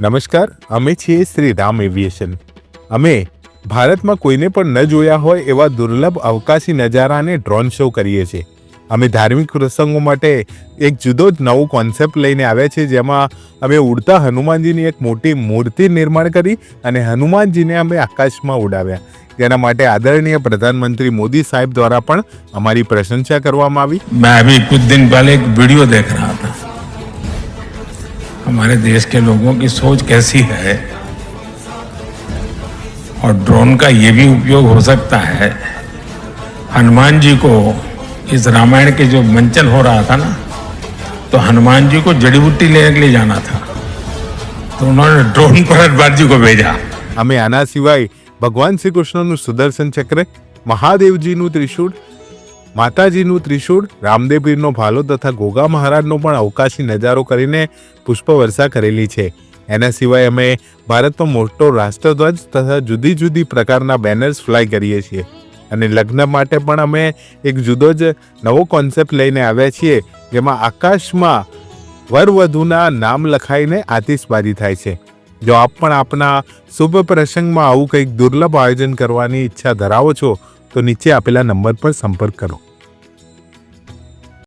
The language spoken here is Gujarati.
નમસ્કાર, અમે છીએ શ્રી રામ એવિએશન. અમે ભારતમાં કોઈને પણ ન જોયા હોય એવા દુર્લભ અવકાશી નજારાને ડ્રોન શો કરીએ છીએ. અમે ધાર્મિક પ્રસંગો માટે એક જુદો જ નવો કોન્સેપ્ટ લઈને આવ્યા છીએ, જેમાં અમે ઉડતા હનુમાનજીની એક મોટી મૂર્તિ નિર્માણ કરી અને હનુમાનજીને અમે આકાશમાં ઉડાવ્યા. તેના માટે આદરણીય પ્રધાનમંત્રી મોદી સાહેબ દ્વારા પણ અમારી પ્રશંસા કરવામાં આવી. मैं अभी कुछ दिन पहले एक वीडियो देख रहा था. हमारे देश के लोगों की सोच कैसी है और ड्रोन का ये भी उपयोग हो सकता है. हनुमान जी को इस रामायण के जो मंचन हो रहा था ना, तो हनुमान जी को जड़ी बूटी लेने के लिए जाना था, तो उन्होंने ड्रोन पर हनुमान जी को भेजा. અમે આના સિવાય ભગવાન શ્રી કૃષ્ણનું સુદર્શન ચક્ર, મહાદેવજીનું ત્રિશૂળ, માતાજીનું ત્રિશૂળ, રામદેવપીરનો ભાલો તથા ગોગા મહારાજનો પણ અવકાશી નજારો કરીને પુષ્પવર્ષા કરેલી છે. એના સિવાય અમે ભારતનો મોટો રાષ્ટ્રધ્વજ તથા જુદી જુદી પ્રકારના બેનર્સ ફ્લાય કરીએ છીએ. અને લગ્ન માટે પણ અમે એક જુદો જ નવો કોન્સેપ્ટ લઈને આવ્યા છીએ, જેમાં આકાશમાં વરવધુના નામ લખાઈને આતિશબાજી થાય છે. જો આપ પણ આપના શુભ પ્રસંગમાં આવું કંઈક દુર્લભ આયોજન કરવાની ઈચ્છા ધરાવો છો તો નીચે આપેલા નંબર પર સંપર્ક કરો.